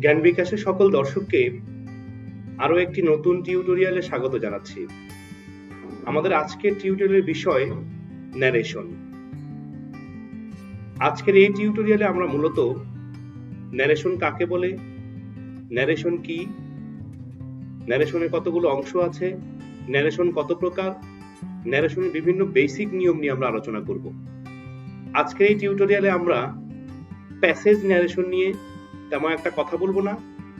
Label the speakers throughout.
Speaker 1: জ্ঞান বিকাশের সকল দর্শককে আরো একটি নতুন টিউটোরিয়ালে স্বাগত জানাচ্ছি। আমাদের আজকের টিউটোরিয়ালের বিষয় ন্যারেশন। আজকের এই টিউটোরিয়ালে আমরা মূলত ন্যারেশন কাকে বলে, ন্যারেশন কি, ন্যারেশনের কতগুলো অংশ আছে, ন্যারেশন কত প্রকার, ন্যারেশনের বিভিন্ন বেসিক নিয়ম নিয়ে আমরা আলোচনা করব। আজকের এই টিউটোরিয়ালে আমরা প্যাসেজ ন্যারেশন নিয়ে তেমন একটা কথা বলবো না।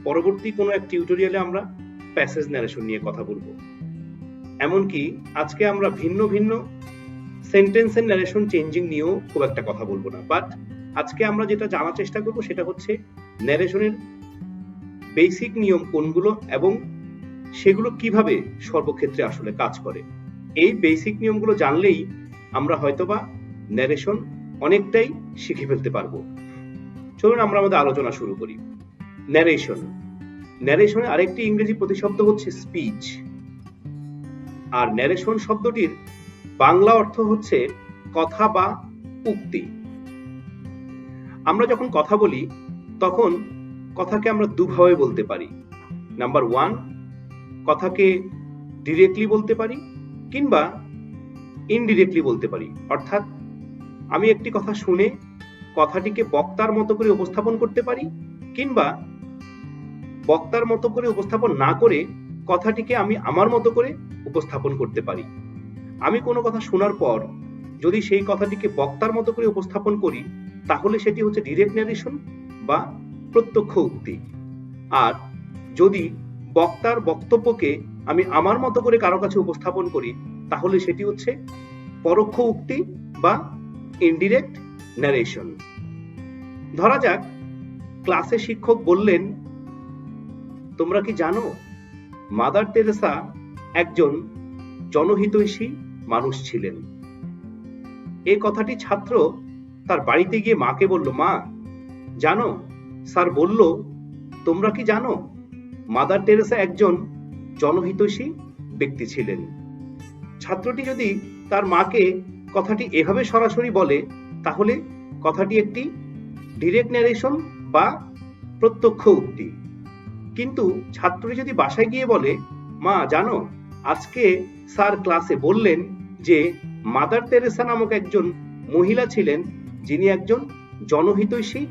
Speaker 1: পরবর্তী কোনো এক টিউটোরিয়ালে আমরা প্যাসেজ ন্যারেশন নিয়ে কথা বলবো। এমনকি আজকে আমরা ভিন্ন ভিন্ন সেন্টেন্সের ন্যারেশন চেঞ্জিং নিয়েও খুব একটা কথা বলবো না। বাট আজকে আমরা যেটা জানার চেষ্টা করবো সেটা হচ্ছে ন্যারেশনের বেসিক নিয়ম কোনগুলো এবং সেগুলো কিভাবে সর্বক্ষেত্রে আসলে কাজ করে। এই বেসিক নিয়মগুলো জানলেই আমরা হয়তোবা ন্যারেশন অনেকটাই শিখে ফেলতে পারবো। চলুন আমরা আমাদের আলোচনা শুরু করি। ন্যারেশন, ন্যারেশনের আরেকটি ইংরেজি প্রতিশব্দ হচ্ছে স্পিচ। আর ন্যারেশন শব্দটির বাংলা অর্থ হচ্ছে কথা বা উক্তি। আমরা যখন কথা বলি তখন কথাকে আমরা দুভাবে বলতে পারি। নাম্বার 1, কথাকে ডিরেক্টলি বলতে পারি কিংবা ইনডিরেক্টলি বলতে পারি। অর্থাৎ আমি একটি কথা শুনে কথাটিকে বক্তার মতো করে উপস্থাপন করতে পারি কিংবা বক্তার মতো করে উপস্থাপন না করে কথাটিকে আমি আমার মতো করে উপস্থাপন করতে পারি। আমি কোনো কথা শোনার পর যদি সেই কথাটিকে বক্তার মতো করে উপস্থাপন করি তাহলে সেটি হচ্ছে ডিরেক্ট ন্যারেশন বা প্রত্যক্ষ উক্তি। আর যদি বক্তার বক্তব্যকে আমি আমার মতো করে কারো কাছে উপস্থাপন করি তাহলে সেটি হচ্ছে পরোক্ষ উক্তি বা ইনডিরেক্ট ন্যারেশন। ধরা যাক ক্লাসে শিক্ষক বললেন, তোমরা কি জানো মাদার তেরেসা একজন জনহিতৈষী মানুষ ছিলেন। এই কথাটি ছাত্র তার বাড়িতে গিয়ে মাকে বলল, মা জানো স্যার বলল, তোমরা কি জানো মাদার তেরেসা একজন জনহিতৈষী ব্যক্তি ছিলেন। ছাত্রটি যদি তার মাকে কথাটি এভাবে সরাসরি বলে তাহলে কথাটি একটি ডিরেক্ট ন্যারেশন বা প্রত্যক্ষ উক্তি। কিন্তু ছাত্রটি যদি বাসায় গিয়ে বলে, মা জানো আজকে স্যার ক্লাসে বললেন যে মাদার তেরেসা নামক একজন মহিলা ছিলেন যিনি একজন জনহিতৈষী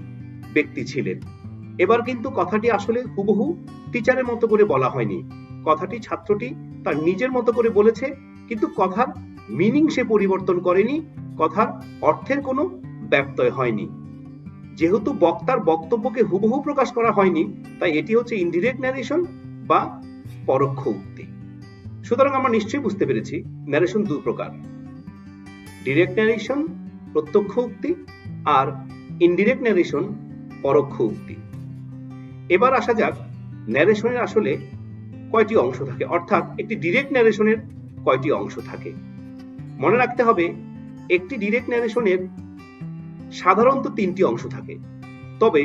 Speaker 1: ব্যক্তি ছিলেন। এবার কিন্তু কথাটি আসলে হুবহু টিচারের মতো করে বলা হয়নি। কথাটি ছাত্রটি তার নিজের মতো করে বলেছে, কিন্তু কথার মিনিং সে পরিবর্তন করেনি, কথার অর্থের কোনো ব্যত্যয় হয়নি। যেহেতু বক্তার বক্তব্যকে হুবহু প্রকাশ করা হয়নি তাই এটি হচ্ছে ইনডিরেক্ট ন্যারেশন বা পরোক্ষ উক্তি। সুতরাং আমরা নিশ্চয়ই বুঝতে পেরেছি ন্যারেশন দুই প্রকার, ডিরেক্ট ন্যারেশন প্রত্যক্ষ উক্তি আর ইনডিরেক্ট ন্যারেশন পরোক্ষ উক্তি। এবার আসা যাক ন্যারেশনের আসলে কয়টি অংশ থাকে, অর্থাৎ একটি ডিরেক্ট ন্যারেশনের কয়টি অংশ থাকে। মনে রাখতে হবে একটি ডিরেক্ট ন্যারেশনের সাধারণত 3টি অংশ থাকে, তবে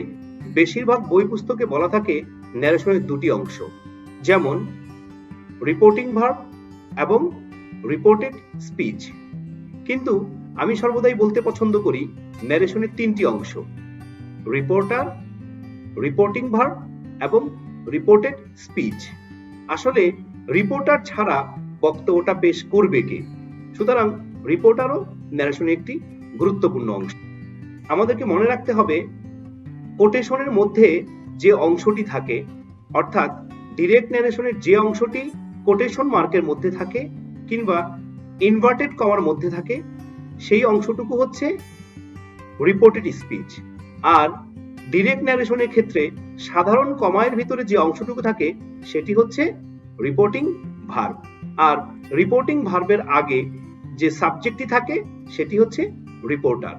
Speaker 1: বেশিরভাগ বই পুস্তকে বলা থাকে ন্যারেশনের 2টি অংশ, যেমন রিপোর্টিং ভার্ব এবং রিপোর্টেড স্পিচ। কিন্তু আমি সর্বদাই বলতে পছন্দ করি ন্যারেশনের 3টি অংশ, রিপোর্টার, রিপোর্টিং ভার্ব এবং রিপোর্টেড স্পিচ। আসলে রিপোর্টার ছাড়া বক্তব্যটা পেশ করবে কে? সুতরাং রিপোর্টারও ন্যারেশনের একটি গুরুত্বপূর্ণ অংশ। আমাদেরকে মনে রাখতে হবে কোটেশনের মধ্যে যে অংশটি থাকে, অর্থাৎ ডিরেক্ট ন্যারেশনের যে অংশটি কোটেশন মার্কের মধ্যে থাকে কিংবা ইনভার্টেড কমার মধ্যে থাকে সেই অংশটুকু হচ্ছে রিপোর্টেড স্পিচ। আর ডিরেক্ট ন্যারেশনের ক্ষেত্রে সাধারণ কমায়ের ভিতরে যে অংশটুকু থাকে সেটি হচ্ছে রিপোর্টিং ভার্ব। আর রিপোর্টিং ভার্বের আগে যে সাবজেক্টটি থাকে সেটি হচ্ছে রিপোর্টার।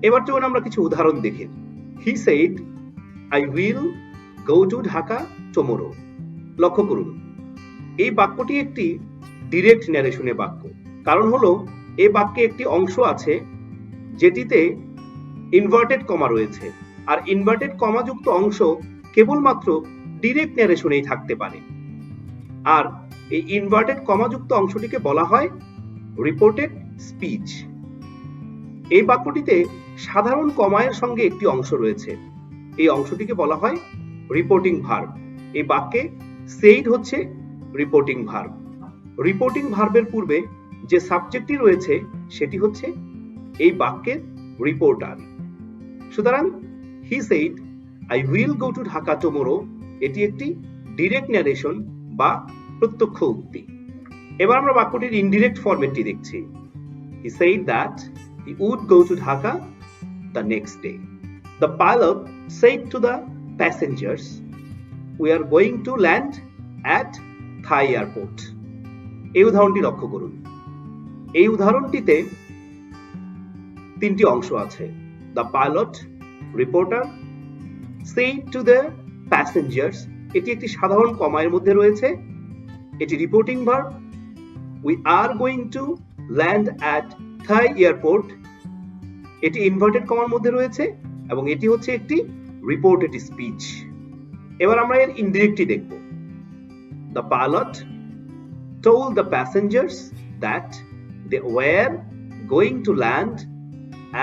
Speaker 1: এবার চলুন আমরা কিছু উদাহরণ দেখি। He said I will go to Dhaka tomorrow. লক্ষ্য করুন এই বাক্যটি একটি ডিরেক্ট ন্যারেশনের বাক্য। কারণ হলো এই বাক্যে একটি অংশ আছে যেটিতে ইনভার্টেড কমা রয়েছে, আর ইনভার্টেড কমা যুক্ত অংশ কেবলমাত্র ডিরেক্ট ন্যারেশনেই থাকতে পারে। আর এই ইনভার্টেড কমা যুক্ত অংশটিকে বলা হয় রিপোর্টেড স্পিচ। এই বাক্যটিতে সাধারণ কমায়ের সঙ্গে একটি অংশ রয়েছে, এই অংশটিকে বলা হয় রিপোর্টিং ভার্ব। এই বাক্যে সেইড হচ্ছে রিপোর্টিং ভার্ব। রিপোর্টিং ভার্বের পূর্বে যে সাবজেক্টটি রয়েছে সেটি হচ্ছে এই বাক্যের রিপোর্টার। সুতরাং he said I will go to Dhaka tomorrow, এটি একটি ডিরেক্ট ন্যারেশন বা প্রত্যক্ষ উক্তি। এবার আমরা বাক্যটির ইনডিরেক্ট ফরম্যাটটি দেখছি। He said that he would go to Dhaka the next day. The pilot said to the passengers we are going to land at Thai airport. এই উদাহরণটি লক্ষ্য করুন। এই উদাহরণটিতে তিনটি অংশ আছে। The pilot, reporter, said to the passengers, এটি একটি সাধারণ কমায়ের মধ্যে রয়েছে, এটি reporting verb. We are going to land at Thai airport, এটি ইনভার্টেড কমার মধ্যে রয়েছে এবং এটি হচ্ছে একটি রিপোর্টেড স্পিচ। এবার আমরা এর ইনডিরেক্টটি দেখব। The pilot told the passengers that they were going to land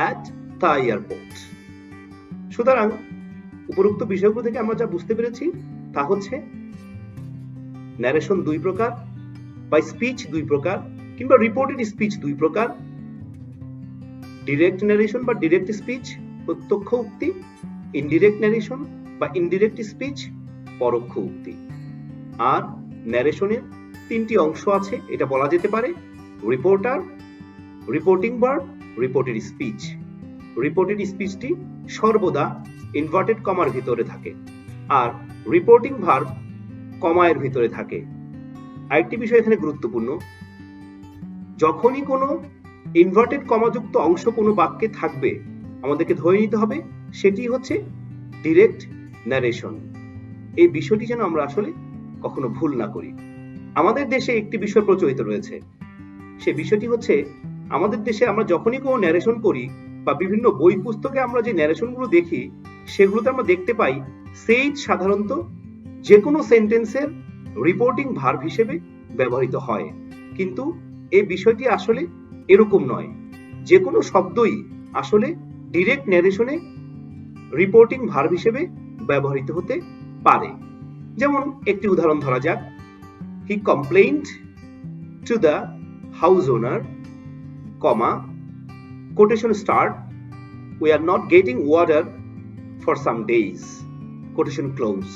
Speaker 1: at the airport. সুতরাং উপরোক্ত বিষয়গুলো থেকে আমরা যা বুঝতে পেরেছি তা হচ্ছে ন্যারেশন দুই প্রকার বা স্পিচ দুই প্রকার কিংবা রিপোর্টেড স্পিচ দুই প্রকার। ডিরেক্ট ন্যারেশন বা ডিরেক্ট স্পিচ প্রত্যক্ষ উক্তি, ইনডিরেক্ট ন্যারেশন বা ইনডিরেক্ট স্পিচ পরোক্ষ উক্তি। আর ন্যারেশনের তিনটি অংশ আছে, এটা বলা যেতে পারে reporter, reporting verb, reported speech. Reported স্পিচটি সর্বদা ইনভার্টেড কমার ভিতরে থাকে আর রিপোর্টিং ভার্ব কমায়ের ভিতরে থাকে। আরেকটি বিষয় এখানে গুরুত্বপূর্ণ, যখনই কোনো ইনভার্টেড কমাযুক্ত অংশ কোনো বাক্যে থাকবে আমাদেরকে ধরে নিতে হবে সেটি হচ্ছে ডিরেক্ট ন্যারেশন। এই বিষয়টি যেন আমরা আসলে কখনো ভুল না করি। আমাদের দেশে একটি বিষয় প্রচলিত রয়েছে, সে বিষয়টি হচ্ছে আমাদের দেশে আমরা যখনই কোনো ন্যারেশন করি বা বিভিন্ন বই পুস্তকে আমরা যে ন্যারেশনগুলো দেখি সেগুলোতে আমরা দেখতে পাই সেইড সাধারণত যে কোনো সেন্টেন্সের রিপোর্টিং ভার্ব হিসেবে ব্যবহৃত হয়, কিন্তু এই বিষয়টি আসলে এরকম নয়। যে কোনো শব্দই আসলে ডিরেক্ট ন্যারেশনে রিপোর্টিং ভার্ব হিসেবে ব্যবহৃত হতে পারে। যেমন একটি উদাহরণ ধরা যাক, he complained to the house owner, comma, quotation start, we are not getting water for some days, quotation close.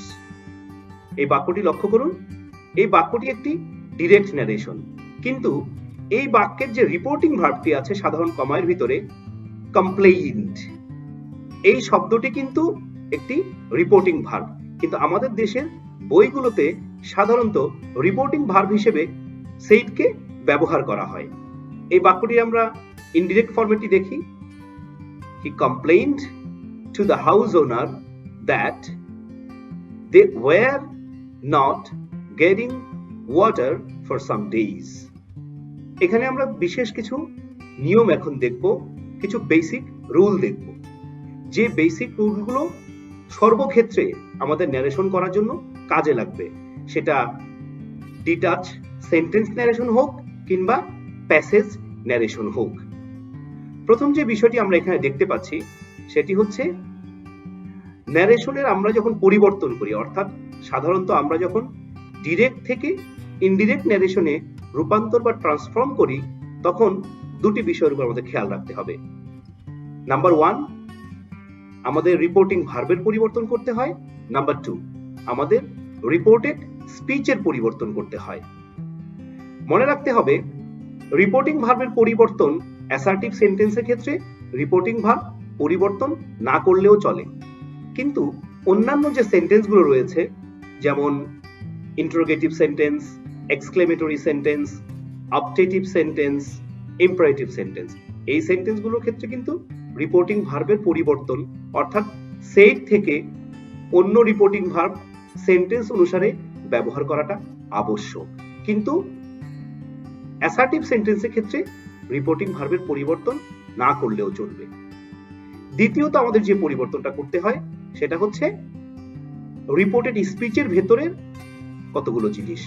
Speaker 1: এই বাক্যটি লক্ষ্য করুন, এই বাক্যটি একটি ডিরেক্ট ন্যারেশন, কিন্তু এই বাক্যের যে রিপোর্টিং ভার্বটি আছে সাধারণ কমায়ের ভিতরে কমপ্লেইন্ড, এই শব্দটি কিন্তু একটি রিপোর্টিং ভার্ব, কিন্তু আমাদের দেশের বইগুলোতে সাধারণত রিপোর্টিং ভার্ব হিসেবে সেইডকে ব্যবহার করা হয়। এই বাক্যটির আমরা ইনডিরেক্ট ফরম্যাটটি দেখি। He complained to the house owner that they were not getting water for some days. এখানে আমরা বিশেষ কিছু নিয়ম এখন দেখব, কিছু বেসিক রুল দেখব, যে বেসিক রুলগুলো সর্বক্ষেত্রে আমাদের ন্যারেশন করার জন্য কাজে লাগবে, সেটা ডিটাচ সেন্টেন্স ন্যারেশন হোক কিংবা প্যাসেজ ন্যারেশন হোক। প্রথম যে বিষয়টি আমরা এখানে দেখতে পাচ্ছি সেটি হচ্ছে ন্যারেশনের আমরা যখন পরিবর্তন করি, অর্থাৎ সাধারণত আমরা যখন ডিরেক্ট থেকে ইনডিরেক্ট ন্যারেশনে রূপান্তর বা ট্রান্সফর্ম করি তখন দুটি বিষয়ের উপর আমাদের খেয়াল রাখতে হবে। নাম্বার 1, আমাদের রিপোর্টিং ভার্বের পরিবর্তন করতে হয়। নাম্বার 2, আমাদের রিপোর্টেড স্পিচের পরিবর্তন করতে হয়। মনে রাখতে হবে রিপোর্টিং ভার্বের পরিবর্তন অ্যাসার্টিভ সেন্টেন্সের ক্ষেত্রে রিপোর্টিং ভার্ব পরিবর্তন না করলেও চলে, কিন্তু অন্যান্য যে সেন্টেন্সগুলো রয়েছে যেমন interrogative sentence, exclamatory sentence, objective sentence, imperative sentence, এই সেন্টেন্সগুলোর ক্ষেত্রে কিন্তু রিপোর্টিং ভার্বের পরিবর্তন অর্থাৎ সেইড থেকে অন্য রিপোর্টিং ভার্ব সেন্টেন্স অনুসারে ব্যবহার করাটা আবশ্যক, কিন্তু অ্যাসার্টিভ সেন্টেন্সের ক্ষেত্রে রিপোর্টিং ভার্বের পরিবর্তন না করলেও চলবে। দ্বিতীয়ত আমাদের যে পরিবর্তনটা করতে হয় সেটা হচ্ছে রিপোর্টেড স্পিচের ভেতরের কতগুলো জিনিস।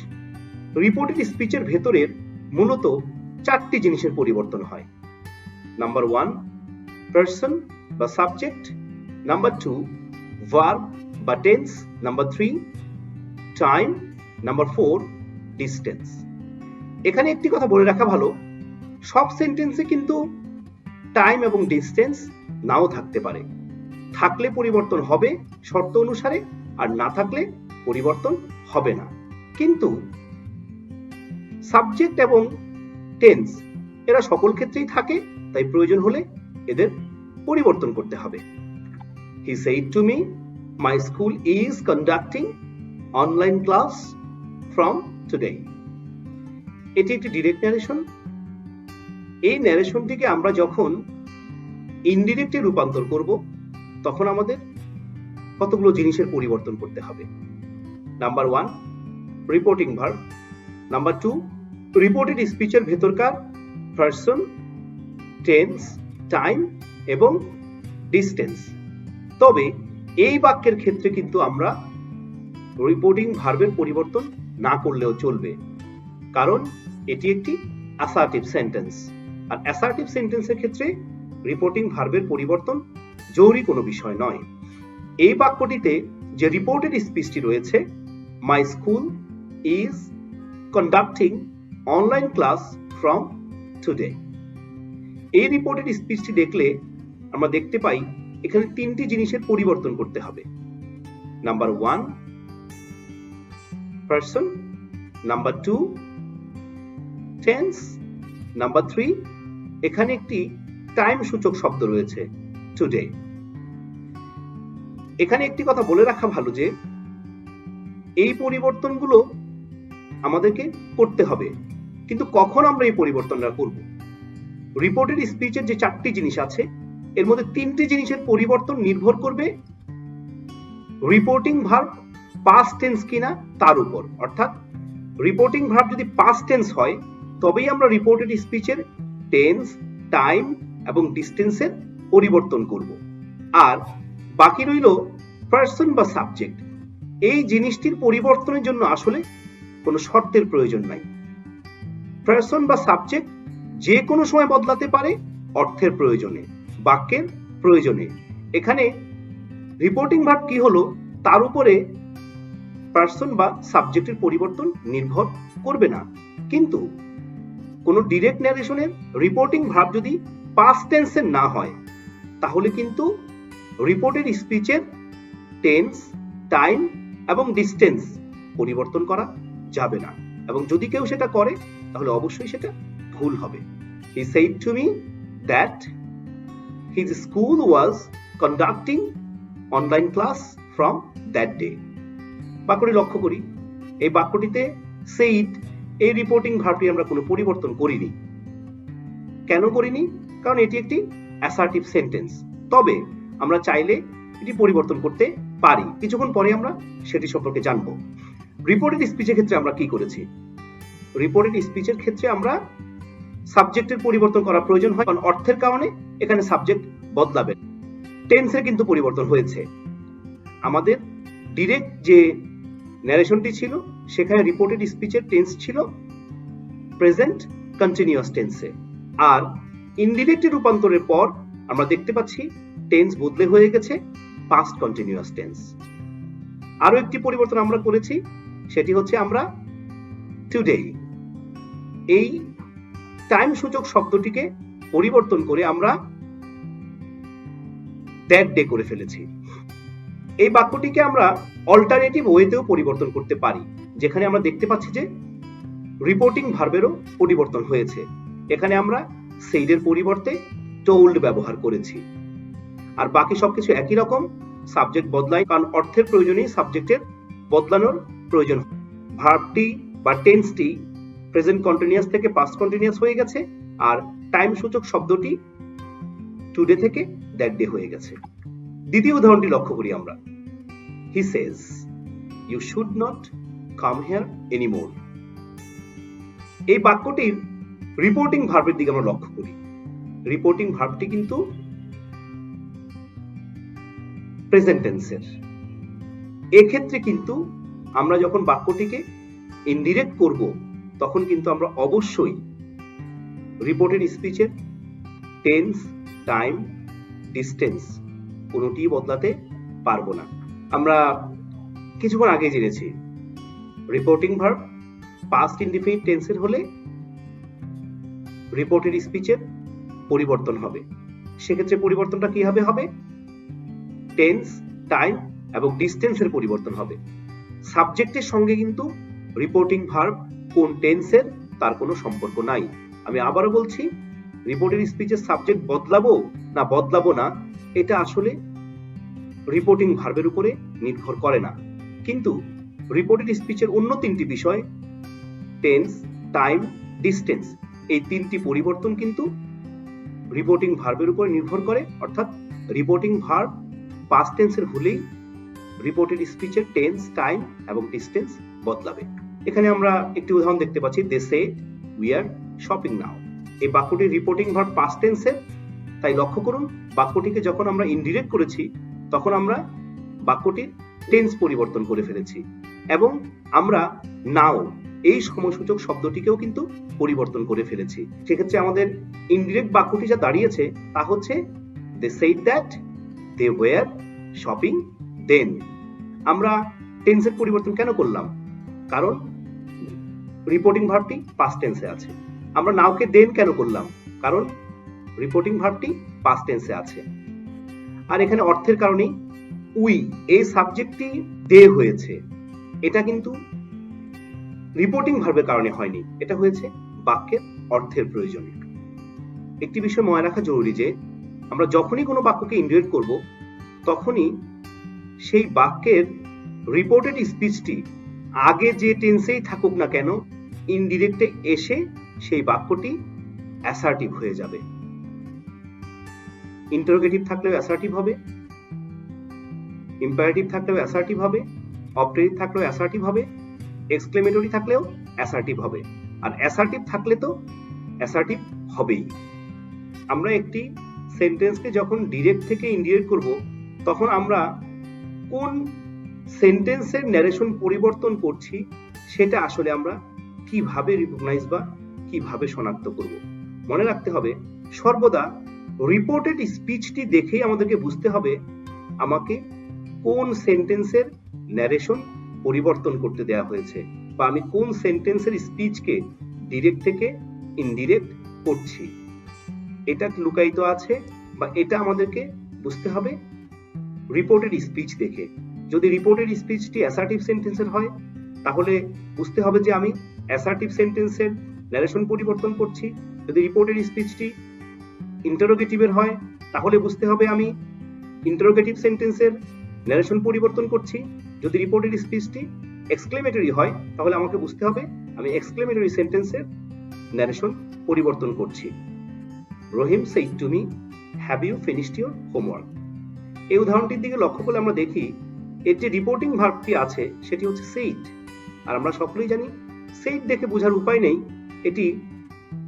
Speaker 1: রিপোর্টেড স্পিচের ভেতরের মূলত 4টি জিনিসের পরিবর্তন হয়। নাম্বার 1, পারসন বা সাবজেক্ট। নাম্বার 2, ভার্ব বা tense, number 3 time, number 4 distance. এখানে একটি কথা বলে রাখা ভালো, সব সেন্টেন্সে কিন্তু টাইম এবং ডিস্টেন্স নাও থাকতে পারে। থাকলে পরিবর্তন হবে শর্ত অনুসারে, আর না থাকলে পরিবর্তন হবে না। কিন্তু সাবজেক্ট এবং টেন্স এরা সকল ক্ষেত্রেই থাকে, তাই প্রয়োজন হলে এদের পরিবর্তন করতে হবে। He said to me, my school is conducting online class from today. এটি একটি ডিরেক্ট ন্যারেশন। এই ন্যারেশনটিকে আমরা যখন ইনডিরেক্টে রূপান্তর করব, তখন আমাদের কতগুলো জিনিসের পরিবর্তন করতে হবে। Number 1 reporting verb, number 2 reported স্পিচের ভেতরকার পারসন, টেন্স, টাইম এবং ডিস্টেন্স। তবে এই বাক্যের ক্ষেত্রে কিন্তু আমরা রিপোর্টিং ভার্বের পরিবর্তন না করলেও চলবে, কারণ এটি একটি অ্যাসার্টিভ সেন্টেন্স। আর অ্যাসার্টিভ সেন্টেন্সের ক্ষেত্রে রিপোর্টিং ভার্বের পরিবর্তন জরুরি কোনো বিষয় নয়। এই বাক্যটিতে যে রিপোর্টেড স্পিচটি রয়েছে, my school is conducting online class from today, এই রিপোর্টেড স্পিচটি দেখলে আমরা দেখতে পাই এখানে 3টি জিনিসের পরিবর্তন করতে হবে। Number 1 person, number 2 tense, number 3 এখানে একটি টাইম সূচক শব্দ রয়েছে টুডে। এখানে একটি কথা বলে রাখা ভালো যে এই পরিবর্তনগুলো আমাদেরকে করতে হবে, কিন্তু কখন আমরা এই পরিবর্তনটা করব? রিপোর্টেড স্পিচের যে 4টি জিনিস আছে, এর মধ্যে 3টি জিনিসের পরিবর্তন নির্ভর করবে রিপোর্টিং ভার্ব পাস্ট টেন্স কিনা তার উপর। অর্থাৎ রিপোর্টিং ভার্ব যদি পাস্ট টেন্স হয়, তবেই আমরা রিপোর্টেড স্পিচের টেন্স, টাইম এবং ডিস্টেন্সের পরিবর্তন করব। আর বাকি রইল পারসন বা সাবজেক্ট। এই জিনিসটির পরিবর্তনের জন্য আসলে কোনো শর্তের প্রয়োজন নাই। পারসন বা সাবজেক্ট যে কোনো সময় বদলাতে পারে অর্থের প্রয়োজনে, বাক্যের প্রয়োজনে। এখানে রিপোর্টিং ভার্ব কি হলো তার উপরে পারসন বা সাবজেক্টের পরিবর্তন নির্ভর করবে না। কিন্তু কোন ডিরেক্ট ন্যারেশনের রিপোর্টিং ভার্ব যদি পাস্ট টেন্সের না হয়, তাহলে কিন্তু রিপোর্টেড স্পিচের টেন্স, টাইম এবং ডিস্টেন্স পরিবর্তন করা যাবে না, এবং যদি কেউ সেটা করে তাহলে অবশ্যই সেটা ভুল হবে। He said to me that his school was conducting online class from that day. বাক্যটি লক্ষ্য করি, এই বাক্যটিতে said এই রিপোর্টিং ভার্বটি আমরা কোনো পরিবর্তন করিনি। কেন করিনি? কারণ এটি একটি অ্যাসার্টিভ সেন্টেন্স। তবে আমরা চাইলে এটি পরিবর্তন করতে পারি, কিছুক্ষণ পরে আমরা সেটি সম্পর্কে জানব। রিপোর্টেড স্পিচের ক্ষেত্রে আমরা কি করেছি? রিপোর্টেড স্পিচের ক্ষেত্রে আমরা সাবজেক্টের পরিবর্তন করা প্রয়োজন হয়, কারণ অর্থের কারণে এখানে সাবজেক্ট বদলাবে। টেন্সের কিন্তু পরিবর্তন হয়েছে। আমাদের ডিরেক্ট যে ন্যারেশনটি ছিল, সেখানে রিপোর্টেড স্পিচের টেন্স ছিল প্রেজেন্ট কন্টিনিউয়াস টেন্সে, আর ইনডিরেক্ট রূপান্তরের পর আমরা দেখতে পাচ্ছি টেন্স বদলে হয়ে গেছে পাস্ট কন্টিনিউয়াস টেন্স। আরো একটি পরিবর্তন আমরা করেছি, সেটি হচ্ছে আমরা টুডে এই টাইম সূচক শব্দটিকে পরিবর্তন করে আমরা দ্যাট ডে করে ফেলেছি। এই বাক্যটিকে আমরা অল্টারনেটিভ ওয়েতেও পরিবর্তন করতে পারি, যেখানে আমরা দেখতে পাচ্ছি যে রিপোর্টিং ভার্বেরও পরিবর্তন হয়েছে। এখানে আমরা সেইডের পরিবর্তে টোল্ড ব্যবহার করেছি। আর বাকি সবকিছু একই রকম, সাবজেক্ট বদলায়, কারণ অর্থের প্রয়োজনেই সাবজেক্টের বদলানোর প্রয়োজন। ভার্বটি বা টেন্সটি প্রেজেন্ট কন্টিনিউয়াস থেকে পাস্ট কন্টিনিউয়াস হয়ে গেছে, আর টাইম সূচক শব্দটি টুডে থেকে দ্যাট ডে হয়ে গেছে। দ্বিতীয় উদাহরণটি লক্ষ্য করি আমরা। He says, you should not come here anymore. এই বাক্যটির রিপোর্টিং ভার্বের দিকে আমরা লক্ষ্য করি। রিপোর্টিং ভার্বটি কিন্তু প্রেজেন্ট টেন্সের। এক্ষেত্রে কিন্তু আমরা যখন বাক্যটিকে ইনডিরেক্ট করব, তখন কিন্তু আমরা অবশ্যই রিপোর্টেড স্পিচের টেন্স, টাইম, ডিস্টেন্স কোনোটি বদলাতে পারবো না। আমরা কিছুক্ষণ আগে জেনেছি রিপোর্টিং ভার্ব পাস্ট ইনডিফিনিট টেন্সের হলে রিপোর্টেড স্পিচের পরিবর্তন হবে। সেক্ষেত্রে পরিবর্তনটা কিভাবে হবে? টেন্স, টাইম এবং ডিস্টেন্সের পরিবর্তন হবে। সাবজেক্টের সঙ্গে কিন্তু রিপোর্টিং ভার্ব কোন টেন্সের তার কোনো সম্পর্ক নাই। আমি আবারও বলছি, রিপোর্টেড স্পিচের সাবজেক্ট বদলাবো না এটা আসলে রিপোর্টিং ভার্বের উপরে নির্ভর করে না। কিন্তু রিপোর্টেড স্পিচের অন্য তিনটি বিষয় টেন্স, টাইম, ডিস্টেন্স, এই তিনটি পরিবর্তন কিন্তু রিপোর্টিং ভার্বের উপর নির্ভর করে। অর্থাৎ রিপোর্টিং ভার্ব পাস্ট টেন্সের হলেই রিপোর্টেড স্পিচের টেন্স, টাইম এবং ডিস্টেন্স বদলাবে। এখানে আমরা একটি উদাহরণ দেখতে পাচ্ছি, they said we are shopping now. এই বাক্যটি রিপোর্টিং ভার্ব পাস্ট টেন্সের, তাই লক্ষ্য করুন বাক্যটিকে যখন আমরা ইনডিরেক্ট করেছি তখন আমরা বাক্যটির টেন্স পরিবর্তন করে ফেলেছি এবং আমরা নাও এই সময়সূচক শব্দটিকেও কিন্তু পরিবর্তন করে ফেলেছি। সেক্ষেত্রে আমাদের ইনডিরেক্ট বাক্যটি যা দাঁড়িয়েছে তা হচ্ছে they said that they were shopping then. আমরা টেন্সের পরিবর্তন কেন করলাম? কারণ রিপোর্টিং ভার্বটি পাস্ট টেন্সে আছে। আমরা নাওকে দেন কেন করলাম? কারণ রিপোর্টিং ভার্বটি পাস্ট টেন্সে আছে। আর এখানে অর্থের কারণেই উই এই সাবজেক্টটি দে হয়েছে, এটা কিন্তু রিপোর্টিং ভার্বের কারণে হয়নি, এটা হয়েছে বাক্যের অর্থের প্রয়োজনে। একটি বিষয় মনে রাখা জরুরি যে আমরা যখনই কোনো বাক্যকে ইনডিরেক্ট করব তখনই সেই বাক্যের রিপোর্টেড স্পিচটি আগে যে টেন্সেই থাকুক না কেন ইনডিরেক্টে এসে সেই বাক্যটি অ্যাসার্টিভ হয়ে যাবে। ইন্টারোগেটিভ থাকলেও অ্যাসার্টিভ হবে, ইম্পারেটিভ থাকলেও অ্যাসার্টিভ হবে, অবজেক্টিভ থাকলেও অ্যাসার্টিভ হবে, এক্সক্লেমেটরি থাকলেও অ্যাসার্টিভ হবে। আর অ্যাসার্টিভ থাকলে তো অ্যাসার্টিভ হবেই। আমরা একটি সেন্টেন্সকে যখন ডিরেক্ট থেকে ইনডিরেক্ট করব তখন আমরা কোন সেন্টেন্সের ন্যারেশন পরিবর্তন করছি সেটা আসলে আমরা কিভাবে রিকগনাইজ বা কিভাবে শনাক্ত করব? মনে রাখতে হবে সর্বদা রিপোর্টেড স্পিচটি দেখেই আমাদেরকে বুঝতে হবে আমাকে কোন সেন্টেন্সের ন্যারেশন পরিবর্তন করতে দেয়া হয়েছে বা আমি কোন সেন্টেন্সের স্পিচকে ডিরেক্ট থেকে ইনডিরেক্ট করছি। এটা লুকায়িত আছে বা এটা আমাদেরকে বুঝতে হবে রিপোর্টেড স্পিচ দেখে। যদি রিপোর্টেড স্পিচটি অ্যাসার্টিভ সেন্টেন্সের হয় তাহলে বুঝতে হবে যে আমি অ্যাসার্টিভ সেন্টেন্সের ন্যারেশন পরিবর্তন করছি। যদি রিপোর্টেড স্পিচটি ইন্টারোগেটিভের হয় তাহলে বুঝতে হবে আমি ইন্টারোগেটিভ সেন্টেন্সের ন্যারেশন পরিবর্তন করছি। যদি রিপোর্টেড স্পিচটি এক্সক্লেমেটরি হয় তাহলে আমাকে বুঝতে হবে আমি এক্সক্লেমেটরি সেন্টেন্সের ন্যারেশন পরিবর্তন করছি। রহিম said to me, have you finished your homework? এই উদাহরণটির দিকে লক্ষ্য করলে আমরা দেখি এর যে রিপোর্টিং ভার্বটি আছে সেটি হচ্ছে said। আর আমরা সকলেই জানি said দেখে বোঝার উপায় নেই এটি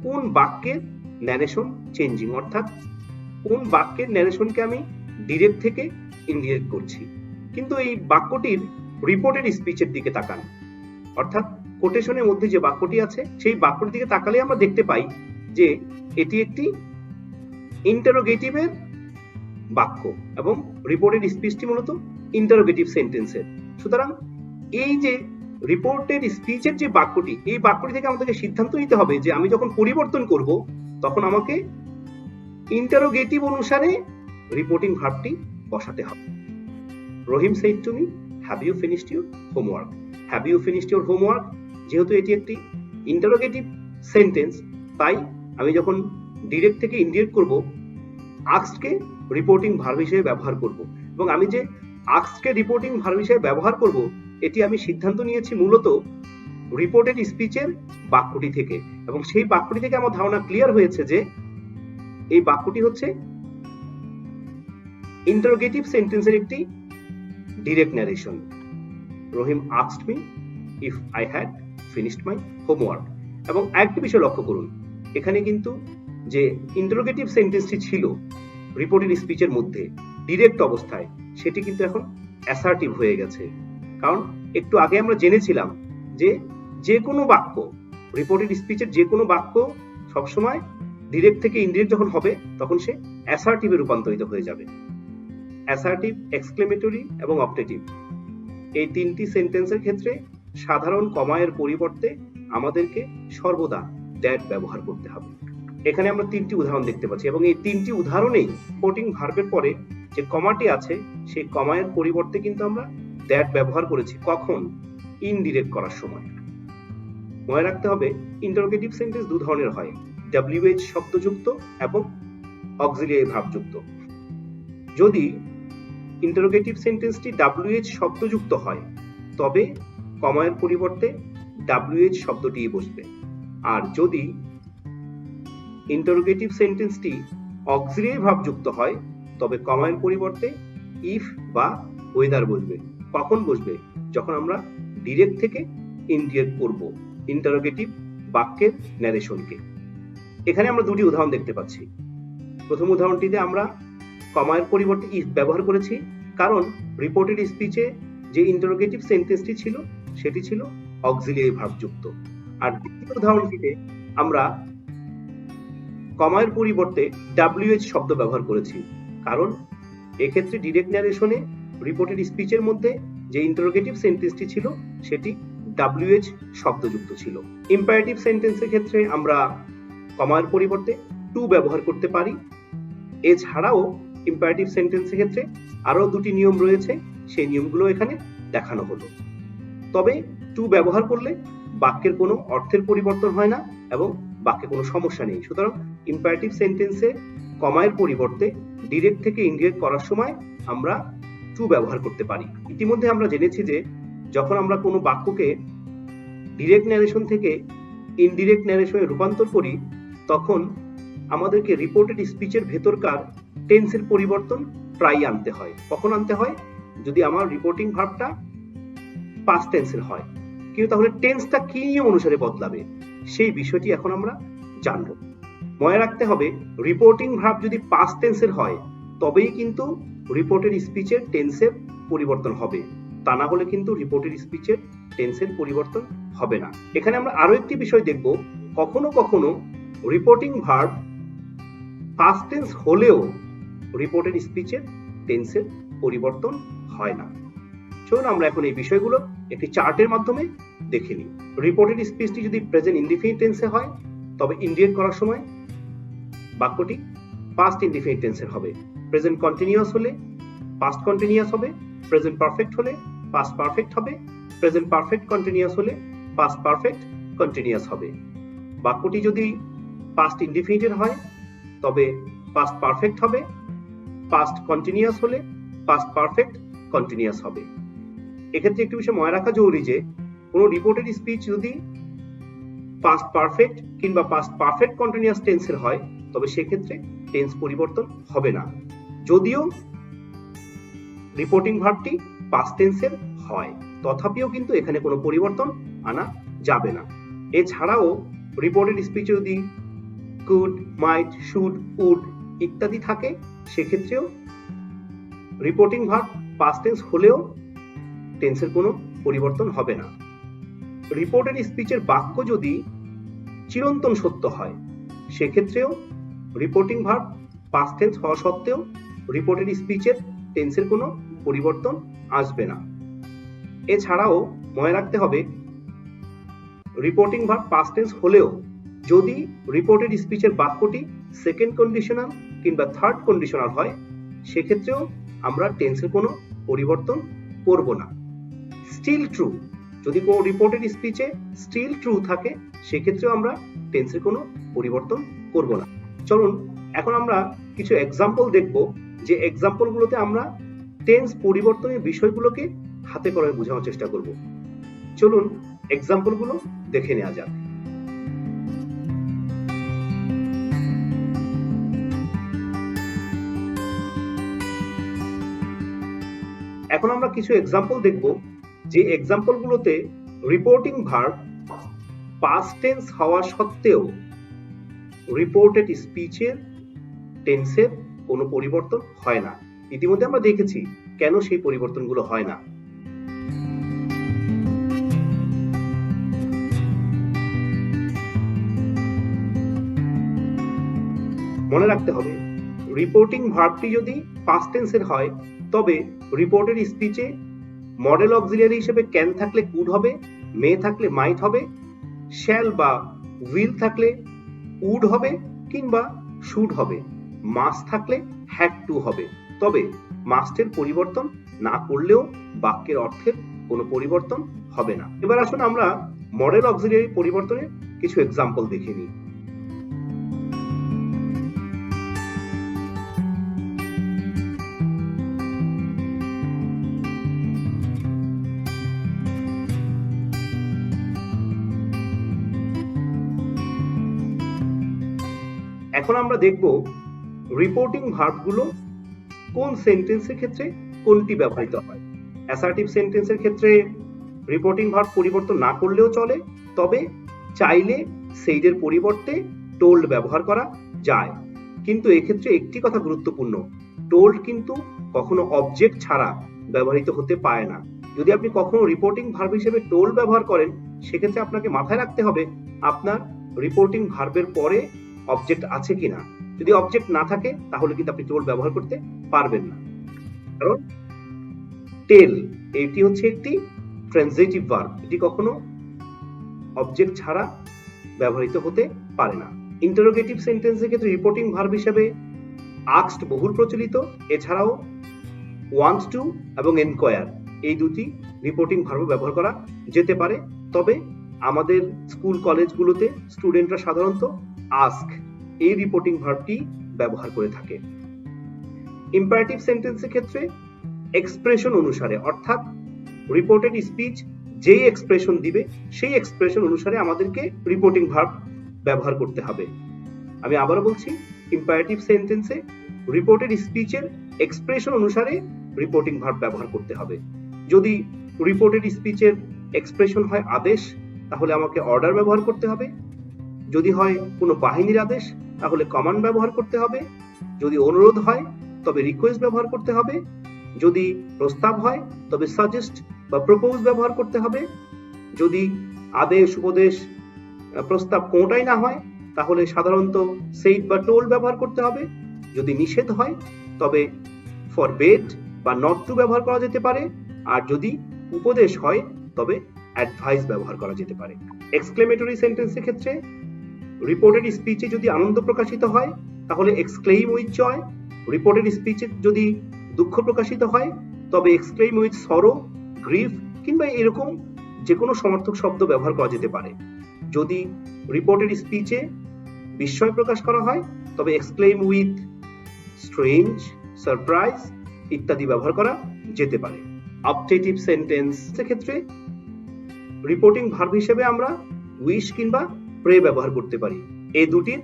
Speaker 1: কোন বাক্যের ন্যারেশন চেঞ্জিং, অর্থাৎ কোন বাক্যের ন্যারেশনকে আমি ডিরেক্ট থেকে ইনডিরেক্ট করছি। কিন্তু এই বাক্যটির রিপোর্টেড স্পিচের দিকে তাকান, অর্থাৎ কোটেশনের মধ্যে যে বাক্যটি আছে সেই বাক্যটির দিকে তাকালে আমরা দেখতে পাই যে এটি একটি ইন্টারোগেটিভের বাক্য এবং রিপোর্টেড স্পিচটি মূলত ইন্টারোগেটিভ সেন্টেন্সের। সুতরাং এই যে রিপোর্টেড স্পিচের যে বাক্যটি, এই বাক্যটি থেকে আমাদেরকে সিদ্ধান্ত নিতে হবে যে আমি যখন পরিবর্তন করব তখন আমাকে ইন্টারোগেটিভ অনুসারে রিপোর্টিং ভার্বটি বসাতে হবে। রহিম said to me, have you finished your homework? Have you finished your homework? যেহেতু এটি একটি ইন্টারোগেটিভ সেন্টেন্স তাই আমি যখন ডিরেক্ট থেকে ইনডিরেক্ট করব আস্ককে রিপোর্টিং ভার্ব হিসেবে ব্যবহার করব এবং আমি যে আস্ককে রিপোর্টিং ভার্ব হিসেবে ব্যবহার করব এটি আমি সিদ্ধান্ত নিয়েছি মূলত রিপোর্টেড স্পিচের বাক্যটি থেকে এবং সেই বাক্যটি থেকে আমার ধারণা ক্লিয়ার হয়েছে যে এই বাক্যটি হচ্ছে ইন্টারোগেটিভ সেন্টেন্সের একটি direct narration. Rahim asked me if I had finished my homework। এবং আরেকটি বিষয় লক্ষ্য করুন এখানে কিন্তু যে ইন্টারোগেটিভ সেন্টেন্সটি ছিল রিপোর্টেড স্পিচের মধ্যে ডিরেক্ট অবস্থায় সেটি কিন্তু এখন অ্যাসার্টিভ হয়ে গেছে। কারণ একটু আগে আমরা জেনেছিলাম যে যে কোনো বাক্য রিপোর্টেড স্পিচের যে কোনো বাক্য সবসময় ডিরেক্ট থেকে ইনডিরেক্ট যখন হবে তখন সে অ্যাসার্টিভে রূপান্তরিত হয়ে যাবে। অ্যাসার্টিভ, এক্সক্লেমেটরি এবং অপটেটিভ, এই তিনটি সেন্টেন্সের ক্ষেত্রে সাধারণ কমায়ের পরিবর্তে আমাদেরকে সর্বদা দ্যাট ব্যবহার করতে হবে। এখানে আমরা তিনটি উদাহরণ দেখতে পাচ্ছি এবং এই তিনটি উদাহরণেই সাপোর্টিং ভার্বের পরে যে কমাটি আছে সেই কমায়ের পরিবর্তে কিন্তু আমরা দ্যাট ব্যবহার করেছি। কখন? ইনডিরেক্ট করার সময়। মনে রাখতে হবে ইন্টারোগেটিভ সেন্টেন্স দু ধরনের হয়, WH শব্দযুক্ত এবং অক্সিলিয়ারি ভার্বযুক্ত। যদি ইন্টারোগেটিভ সেন্টেন্সটি WH শব্দযুক্ত হয় তবে কমায়ের পরিবর্তে WH শব্দটিই বসবে, আর যদি ইন্টারোগেটিভ সেন্টেন্সটি অক্সিলিয়ারি ভার্বযুক্ত হয় তবে কমায়ের পরিবর্তে ইফ বা ওয়েদার বসবে। কখন বসবে? যখন আমরা ডিরেক্ট থেকে ইনডিরেক্ট করব ইন্টারোগেটিভ বাক্যের ন্যারেশনকে। এখানে আমরা দুটি উদাহরণ দেখতে পাচ্ছি। প্রথম উদাহরণটিতে আমরা কমায়ের পরিবর্তে ইফ ব্যবহার করেছি কারণ রিপোর্টেড স্পিচে যে ইন্টারোগেটিভ সেন্টেন্সটি ছিল সেটি ছিল অক্সিলিয়ারি ভার্বযুক্ত। আর দ্বিতীয় উদাহরণটিতে আমরা কমায়ের পরিবর্তে WH শব্দ ব্যবহার করেছি কারণ এক্ষেত্রে ডিরেক্ট ন্যারেশনে রিপোর্টেড স্পিচের মধ্যে যে ইন্টারোগেটিভ সেন্টেন্সটি ছিল সেটি WH শব্দযুক্ত ছিল। ইম্পারেটিভ সেন্টেন্সের ক্ষেত্রে আমরা কমার পরিবর্তে টু ব্যবহার করতে পারি। এছাড়াও ইম্পারেটিভ সেন্টেন্সের ক্ষেত্রে আরো দুটি নিয়ম রয়েছে, সেই নিয়মগুলো এখানে দেখানো হলো। তবে টু ব্যবহার করলে বাক্যের কোনো অর্থের পরিবর্তন হয় না এবং বাক্যে কোনো সমস্যা নেই। সুতরাং ইম্পারেটিভ সেন্টেন্সে কমায়ের পরিবর্তে ডিরেক্ট থেকে ইনডিরেক্ট করার সময় আমরা টু ব্যবহার করতে পারি। ইতিমধ্যে আমরা জেনেছি যে যখন আমরা কোনো বাক্যকে ডিরেক্ট ন্যারেশন থেকে ইনডিরেক্ট ন্যারেশনে রূপান্তর করি তখন আমাদেরকে রিপোর্টেড স্পিচের ভেতরকার টেন্সের পরিবর্তন প্রায় আনতে হয়। কখন আনতে হয়? যদি আমার রিপোর্টিং ভার্বটা পাস্ট টেন্সের হয়। কিন্তু তাহলে টেন্সটা কি নিয়ম অনুসারে বদলাবে সেই বিষয়টি এখন আমরা জানব। মনে রাখতে হবে রিপোর্টিং ভার্ব যদি পাস্ট টেন্সের হয় তবেই কিন্তু রিপোর্টেড স্পিচের টেন্সের পরিবর্তন হবে, তা না হলে কিন্তু রিপোর্টেড স্পিচের টেন্সের পরিবর্তন হবে না। এখানে আমরা আরো একটি বিষয় দেখব, কখনো কখনো রিপোর্টিং ভার্ব পাস্ট টেন্স হলেও রিপোর্টেড স্পিচের টেন্সের পরিবর্তন হয় না। চলুন আমরা এখন এই বিষয়গুলো একটি চার্টের মাধ্যমে দেখে নিই। রিপোর্টেড স্পিচটি যদি প্রেজেন্ট ইনডিফিনিট টেন্সে হয় তবে ইনডিরেক্ট করার সময় বাক্যটি পাস্ট ইনডিফিনিট টেন্সের হবে। প্রেজেন্ট কন্টিনিউয়াস হলে পাস্ট কন্টিনিউয়াস হবে, প্রেজেন্ট পারফেক্ট হলে পাস্ট পারফেক্ট হবে, প্রেজেন্ট পারফেক্ট কন্টিনিউয়াস হলে পাস্ট পারফেক্ট কন্টিনিউয়াস হবে। বাক্যটি যদি পাস্ট ইনডিফিনিটের হয় তবে পাস্ট পারফেক্ট হবে, পাস্ট কন্টিনিউয়াস হলে পাস্ট পারফেক্ট কন্টিনিউয়াস হবে। এক্ষেত্রে একটি বিষয় মনে রাখা জরুরি যে কোনো রিপোর্টেড স্পিচ যদি পাস্ট পারফেক্ট কিংবা পাস্ট পারফেক্ট কন্টিনিউয়াস টেন্সের হয় তবে সেক্ষেত্রে টেন্স পরিবর্তন হবে না, যদিও রিপোর্টিং ভার্বটি পাস্ট টেন্সের হয়, তথাপিও কিন্তু এখানে কোনো পরিবর্তন আনা যাবে না। এছাড়াও রিপোর্টেড স্পিচে যদি কুড, মাইট, শুড, উড ইত্যাদি থাকে সেক্ষেত্রেও রিপোর্টিং ভার্ব পাস্ট টেন্স হলেও টেন্সের কোনো পরিবর্তন হবে না। রিপোর্টেড স্পিচের বাক্য যদি চিরন্তন সত্য হয় সেক্ষেত্রেও রিপোর্টিং ভার্ব পাস্ট টেন্স হওয়া সত্ত্বেও রিপোর্টেড স্পিচের টেন্সের কোনো পরিবর্তন আসবে না। এছাড়াও মনে রাখতে হবে রিপোর্টিং ভার্ব পাস্ট টেন্স হলেও যদি রিপোর্টেড স্পিচের বাক্যটি সেকেন্ড কন্ডিশনাল কিংবা থার্ড কন্ডিশনাল হয় সেক্ষেত্রেও আমরা টেন্সের কোনো পরিবর্তন করব না। স্টিল ট্রু, যদি কোনো রিপোর্টেড স্পিচে স্টিল ট্রু থাকে সেক্ষেত্রেও আমরা টেন্সের কোনো পরিবর্তন করব না। চলুন এখন আমরা কিছু এক্সাম্পল দেখব, যে এক্সাম্পলগুলোতে আমরা টেন্স পরিবর্তনের বিষয়গুলোকে হাতে কলমে বোঝানোর চেষ্টা করব। চলুন এক্সাম্পলগুলো দেখে নেওয়া যাক। এখন আমরা কিছু এক্সাম্পল দেখব যে এক্সাম্পলগুলোতে রিপোর্টিং ভার্ব পাস্ট টেন্স হওয়া সত্ত্বেও রিপোর্টেড স্পিচের টেন্সের কোনো পরিবর্তন হয় না। ইতিমধ্যে আমরা দেখেছি কেন সেই পরিবর্তনগুলো হয় না। মনে রাখতে হবে রিপোর্টিং ভার্বটি যদি পাস্ট টেন্সের হয় তবে রিপোর্টেড স্পিচে মডেল অক্সিলিয়ারি হিসেবে ক্যান থাকলে কুড হবে, মে থাকলে মাইট হবে, শ্যাল বা উইল থাকলে উড হবে কিংবা শুড হবে, মাস্ট থাকলে হ্যাড টু হবে। তবে মাস্টের পরিবর্তন না করলেও বাক্যের অর্থের কোনো পরিবর্তন হবে না। এবার আসুন আমরা মডেল অক্সিলিয়ারি পরিবর্তনের কিছু এক্সাম্পল দেখে নিই। এখন আমরা দেখব রিপোর্টিং ভার্বগুলো কোন সেন্টেন্সের ক্ষেত্রে কোনটি ব্যবহৃত হয়। অ্যাসার্টিভ সেন্টেন্সের ক্ষেত্রে রিপোর্টিং ভার্ব পরিবর্তন না করলেও চলে, তবে চাইলে সেইডের পরিবর্তে টোল্ড ব্যবহার করা যায়। কিন্তু এক্ষেত্রে একটি কথা গুরুত্বপূর্ণ, টোল্ড কিন্তু কখনো অবজেক্ট ছাড়া ব্যবহৃত হতে পারে না। যদি আপনি কখনো রিপোর্টিং ভার্ব হিসেবে টোল্ড ব্যবহার করেন, সেক্ষেত্রে আপনাকে মাথায় রাখতে হবে আপনার রিপোর্টিং ভার্বের পরে অবজেক্ট আছে কিনা। যদি অবজেক্ট না থাকে তাহলে কিন্তু আপনি টোল্ড ব্যবহার করতে পারবেন না। কারণ টেল এটি হচ্ছে একটি ট্রানজিটিভ ভার্ব, এটি কখনো অবজেক্ট ছাড়া ব্যবহৃত হতে পারে না। ইন্টারোগেটিভ সেন্টেন্সের ক্ষেত্রে রিপোর্টিং ভার্ব হিসেবে আস্কড বহুল প্রচলিত, এছাড়াও ওয়ান্ট টু এবং এনকোয়ার এই দুটি রিপোর্টিং ভার্ব ব্যবহার করা যেতে পারে। তবে আমাদের স্কুল কলেজগুলোতে স্টুডেন্টরা সাধারণত আস্ক এই রিপোর্টিং ভার্বটি ব্যবহার করে থাকে। ইম্পারেটিভ সেন্টেন্সের ক্ষেত্রে এক্সপ্রেশন অনুসারে, অর্থাৎ রিপোর্টেড স্পিচ যেই এক্সপ্রেশন দিবে সেই এক্সপ্রেশন অনুসারে আমাদেরকে রিপোর্টিং ভার্ব ব্যবহার করতে হবে। আমি আবারও বলছি, ইম্পারেটিভ সেন্টেন্সে রিপোর্টেড স্পিচের এক্সপ্রেশন অনুসারে রিপোর্টিং ভার্ব ব্যবহার করতে হবে। যদি রিপোর্টেড স্পিচের এক্সপ্রেশন হয় আদেশ, তাহলে আমাকে অর্ডার ব্যবহার করতে হবে। যদি হয় কোনো বাহিনীর আদেশ, তাহলে কমান্ড ব্যবহার করতে হবে। যদি অনুরোধ হয় তবে রিকোয়েস্ট ব্যবহার করতে হবে। যদি প্রস্তাব হয় তবে সাজেস্ট বা প্রপোজ ব্যবহার করতে হবে। যদি আদেশ, উপদেশ, প্রস্তাব কোনটাই না হয় তাহলে সাধারণত সেইড বা টোল্ড ব্যবহার করতে হবে। যদি নিষেধ হয় তবে ফরবেড বা নট টু ব্যবহার করা যেতে পারে। আর যদি উপদেশ হয় তবে অ্যাডভাইস ব্যবহার করা যেতে পারে। এক্সক্লেমেটরি সেন্টেন্সের ক্ষেত্রে রিপোর্টেড স্পিচে যদি আনন্দ প্রকাশিত হয় তাহলে এক্সক্লেইম উইথ জয়। রিপোর্টেড স্পিচে যদি দুঃখ প্রকাশিত হয় তবে এক্সক্লেইম উইথ সরো, গ্রিফ কিংবা এরকম যে কোনো সমার্থক শব্দ ব্যবহার করা যেতে পারে। যদি রিপোর্টেড স্পিচে বিস্ময় প্রকাশ করা হয় তবে এক্সক্লেইম উইথ স্ট্রেঞ্জ, সারপ্রাইজ ইত্যাদি ব্যবহার করা যেতে পারে। অবজেক্টিভ সেন্টেন্সের ক্ষেত্রে রিপোর্টিং ভার্ব হিসেবে আমরা উইশ কিংবা প্রে ব্যবহার করতে পারি। এই দুটির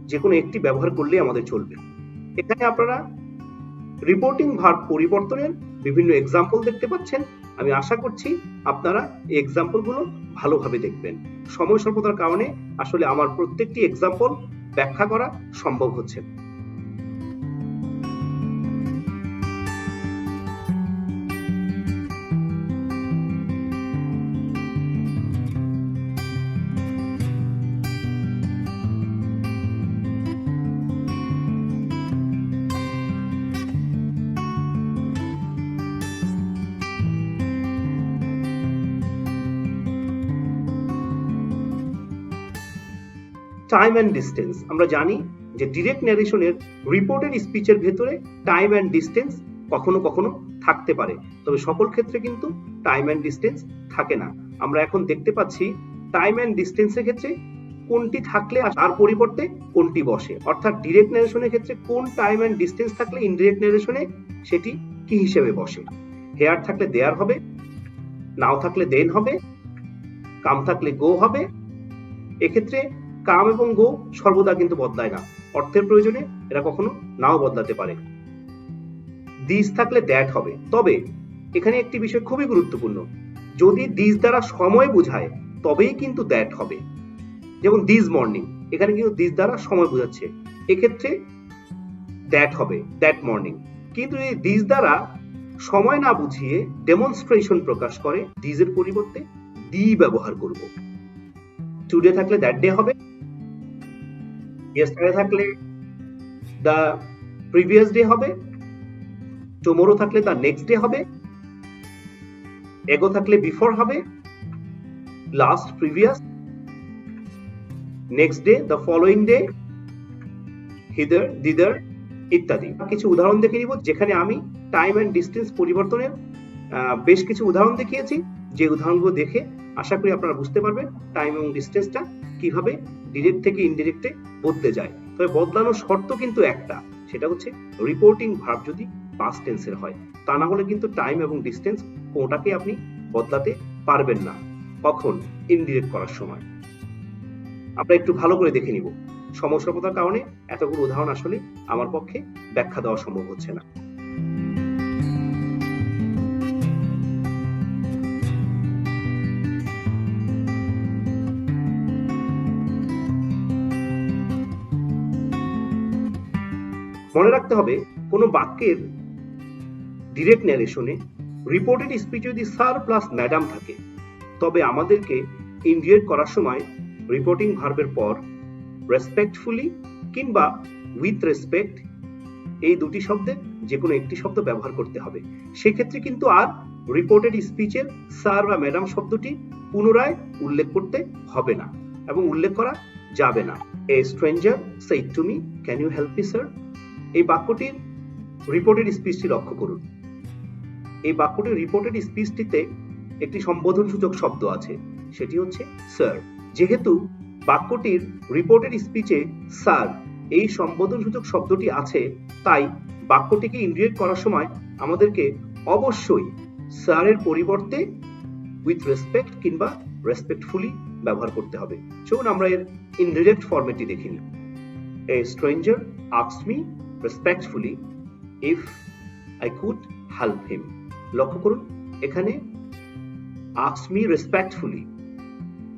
Speaker 1: যে কোনো একটি ব্যবহার করলে আমাদের চলবে। এখানে আপনারা রিপোর্টিং ভার্ব পরিবর্তনের বিভিন্ন এক্সাম্পল দেখতে পাচ্ছেন। আমি আশা করছি আপনারা এই এক্সাম্পলগুলো ভালোভাবে দেখবেন। সময় স্বল্পতার কারণে আসলে আমার প্রত্যেকটি এক্সাম্পল ব্যাখ্যা করা সম্ভব হচ্ছে না। টাইম অ্যান্ড ডিস্টেন্স, আমরা জানি যে ডিরেক্ট ন্যারেশনের রিপোর্টেড স্পিচের ভেতরে টাইম অ্যান্ড ডিস্টেন্স কখনো কখনো থাকতে পারে, তবে সকল ক্ষেত্রে কিন্তু টাইম অ্যান্ড ডিস্টেন্স থাকে না। আমরা এখন দেখতে পাচ্ছি টাইম অ্যান্ড ডিস্টেন্সের ক্ষেত্রে কোনটি থাকলে তার পরিবর্তে কোনটি বসে। অর্থাৎ ডিরেক্ট ন্যারেশনের ক্ষেত্রে কোন টাইম অ্যান্ড ডিস্টেন্স থাকলে ইনডিরেক্ট ন্যারেশনে সেটি কি হিসেবে বসে। হেয়ার থাকলে দেয়ার হবে, নাও থাকলে দেন হবে, কাম থাকলে গো হবে। এক্ষেত্রে কাম এবং গো সর্বদা কিন্তু বদলায় না, অর্থের প্রয়োজনে এরা কখনো নাও বদলাতে পারে। দিস থাকলে দ্যাট হবে। তবে এখানে একটি বিষয় খুবই গুরুত্বপূর্ণ, যদি দিস দ্বারা সময় বোঝায় তবেই কিন্তু দ্যাট হবে। যেমন দিস মর্নিং, এখানে কিন্তু দিস দ্বারা সময় বোঝাচ্ছে, এক্ষেত্রে দ্যাট হবে, দ্যাট মর্নিং। কিন্তু যদি দিস দ্বারা সময় না বুঝিয়ে ডেমনস্ট্রেশন প্রকাশ করে, দিসের পরিবর্তে দি ব্যবহার করব। টুডে থাকলে দ্যাট ডে হবে, ইয়েস্টারডে থাকলে দ্য প্রিভিয়াস ডে হবে, টুমোরো থাকলে তার নেক্সট ডে হবে, এগো থাকলে বিফোর হবে, last previous, next day, the following day, hither, thither ইত্যাদি। কিছু উদাহরণ দেখে নিব যেখানে আমি টাইম এন্ড ডিস্টেন্স পরিবর্তনের বেশ কিছু উদাহরণ দেখিয়েছি, যে উদাহরণগুলো দেখে আশা করি আপনারা বুঝতে পারবেন টাইম এবং ডিস্টেন্সটা কিভাবে ডিরেক্ট থেকে ইনডিরেক্টে বদলে যায়। তবে বদলানোর শর্ত কিন্তু একটা, সেটা হচ্ছে রিপোর্টিং ভার্ব যদি পাস্ট টেন্সের হয়, তা না হলে কিন্তু টাইম এবং ডিস্টেন্স কোনটাকে আপনি বদলাতে পারবেন না। কখন? ইনডিরেক্ট করার সময়। আমরা একটু ভালো করে দেখে নিব। সমস্যার কারণে এতগুলো উদাহরণ আসলে আমার পক্ষে ব্যাখ্যা দেওয়া সম্ভব হচ্ছে না। মনে রাখতে হবে কোন বাক্যের ডিরেক্ট ন্যারেশনে রিপোর্টেড স্পিচ যদি স্যার প্লাস ম্যাডাম থাকে, তবে আমাদেরকে ইনডিরেক্ট করার সময় রিপোর্টিং ভার্বের পর রেসপেক্টফুলি কিংবা উইথ রেসপেক্ট এই দুটি শব্দের যে কোনো একটি শব্দ ব্যবহার করতে হবে। সেক্ষেত্রে কিন্তু আর রিপোর্টেড স্পিচের স্যার বা ম্যাডাম শব্দটি পুনরায় উল্লেখ করতে হবে না এবং উল্লেখ করা যাবে না। A stranger said to me, can you help me sir? এই বাক্যটির রিপোর্টেড স্পিচটি লক্ষ্য করুন। এই বাক্যটির রিপোর্টেড স্পিচটিতে একটি সম্বোধনসূচক শব্দ আছে, সেটি হচ্ছে স্যার। যেহেতু বাক্যটির রিপোর্টেড স্পিচে স্যার এই সম্বোধনসূচক শব্দটি আছে, তাই বাক্যটিকে ইনডিরেক্ট করার সময় আমাদেরকে অবশ্যই স্যারের পরিবর্তে উইথ রেসপেক্ট কিংবা রেসপেক্টফুলি ব্যবহার করতে হবে। চলুন আমরা এর ইনডিরেক্ট ফরম্যাটটি দেখে নিই। A stranger asked me respectfully if I could help him. লক্ষ্য করুন, এখানে আস্কড মি রেসপেক্টফুলি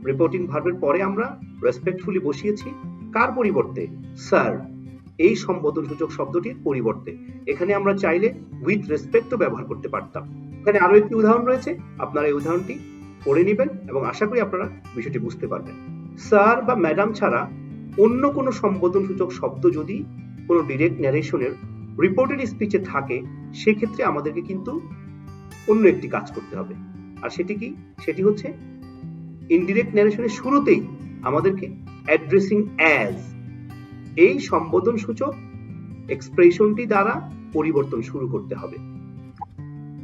Speaker 1: রিপোর্টিং ভার্বের পরে আমরা রেসপেক্টফুলি বসিয়েছি। কার পরিবর্তে? স্যার এই সম্বোধনসূচক শব্দটির পরিবর্তে। এখানে আমরা চাইলে উইথ রেসপেক্টও ব্যবহার করতে পারতাম। এখানে আরো একটি উদাহরণ রয়েছে, আপনারা এই উদাহরণটি পড়ে নেবেন এবং আশা করি আপনারা বিষয়টি বুঝতে পারবেন। স্যার বা ম্যাডাম ছাড়া অন্য কোনো সম্বোধনসূচক শব্দ যদি কোনো ডিরেক্ট ন্যারেশনের রিপোর্টেড স্পিচে থাকে, সেক্ষেত্রে আমাদেরকে কিন্তু অন্য একটি কাজ করতে হবে। আর সেটি কি? সেটি হচ্ছে ইনডিরেক্ট ন্যারেশনের শুরুতেই আমাদেরকে অ্যাড্রেসিং অ্যাজ এই সম্বোধনসূচক এক্সপ্রেশনটি দ্বারা পরিবর্তন শুরু করতে হবে।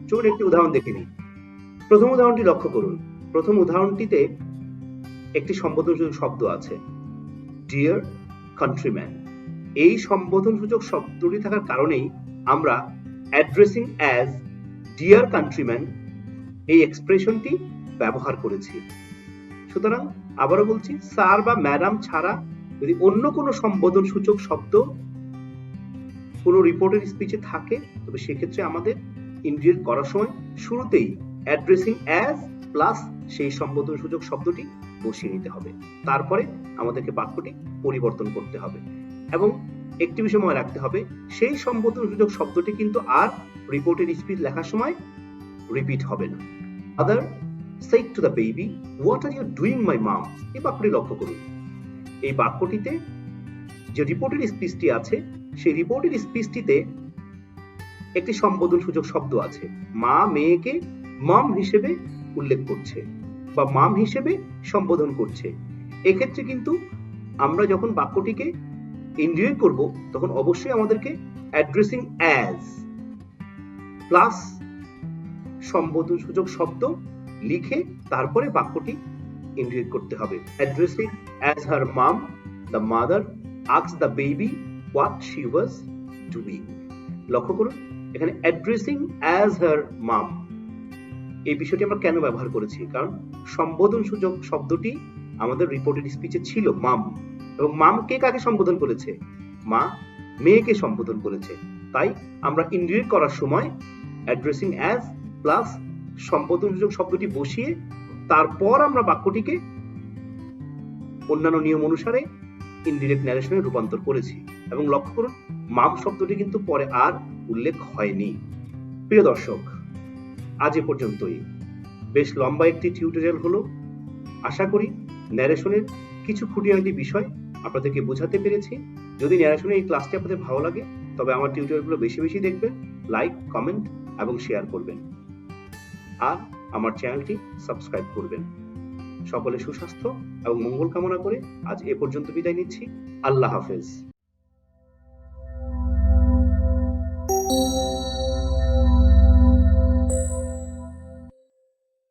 Speaker 1: চলুন একটি উদাহরণ দেখে নিই। প্রথম উদাহরণটি লক্ষ্য করুন। প্রথম উদাহরণটিতে একটি সম্বোধনসূচক শব্দ আছে, ডিয়ার কান্ট্রিম্যান। এই সম্বোধনসূচক শব্দটি থাকার কারণেই আমরা অ্যাড্রেসিং অ্যাজ ডিয়ার কান্ট্রিম্যান এই এক্সপ্রেশনটি ব্যবহার করেছি। সুতরাং আবারও বলছি, স্যার বা ম্যাডাম ছাড়া যদি অন্য কোনো সম্বোধনসূচক শব্দ কোনো রিপোর্টেড স্পিচে থাকে, তবে সেক্ষেত্রে আমাদের ইনডিরেক্ট করার সময় শুরুতেই অ্যাড্রেসিং অ্যাজ প্লাস সেই সম্বোধনসূচক শব্দটি বসিয়ে নিতে হবে। তারপরে আমাদেরকে বাক্যটি পরিবর্তন করতে হবে এবং একটি বিষয় মনে রাখতে হবে, সেই সম্বোধনসূচক শব্দটি কিন্তু আর রিপোর্টেড স্পিচ লেখার সময় রিপিট হবে না। আদার said to the baby, what are you doing my mom? এই বাক্যটি লক্ষ্য করুন। এই বাক্যটিতে যে রিপোর্টেড স্পিচটি আছে, সেই রিপোর্টেড স্পিচটিতে একটি সম্বোধনসূচক শব্দ আছে। মা মেয়েকে মম হিসেবে উল্লেখ করছে বা মাম হিসেবে সম্বোধন করছে। এক্ষেত্রে কিন্তু আমরা যখন বাক্যটিকে ইনডিরেক্ট করব, তখন অবশ্যই আমাদেরকে অ্যাড্রেসিং অ্যাজ প্লাস সম্বোধনসূচক শব্দ লিখে তারপরে বাক্যটি ইনডিরেক্ট করতে হবে। Addressing as her mum, the mother asked the baby what she was doing. লক্ষ্য করুন, এখানে অ্যাড্রেসিং অ্যাজ হার মাম এই বিষয়টি আমরা কেন ব্যবহার করেছি? কারণ সম্বোধনসূচক শব্দটি আমাদের রিপোর্টেড স্পিচে ছিল মাম, এবং মাম কে কাকে সম্বোধন করেছে? মা মেয়েকে সম্বোধন করেছে। তাই আমরা ইনডিরেক্ট করার সময় অ্যাড্রেসিং অ্যাজ প্লাস সম্বোধনসূচক শব্দটি বসিয়ে তারপর আমরা বাক্যটিকে অন্যান্য নিয়ম অনুসারে ইনডিরেক্ট ন্যারেশনে রূপান্তর করেছি। এবং লক্ষ্য করুন, মাম শব্দটি কিন্তু পরে আর উল্লেখ হয়নি। প্রিয় দর্শক, আজ এ পর্যন্তই। বেশ লম্বা একটি টিউটোরিয়াল হলো। আশা করি ন্যারেশনের কিছু খুঁটিনাটি বিষয় আপনাদেরকে বোঝাতে পেরেছি। যদি ন্যারেশনের এই ক্লাসটি আপনাদের ভালো লাগে, তবে আমার টিউটোরিয়ালগুলো বেশি বেশি দেখবেন, লাইক, কমেন্ট এবং শেয়ার করবেন, আর আমার চ্যানেলটি সাবস্ক্রাইব করবেন। সকলে সুস্বাস্থ্য এবং মঙ্গল কামনা করে আজ এ পর্যন্ত বিদায় নিচ্ছি। আল্লাহ হাফেজ।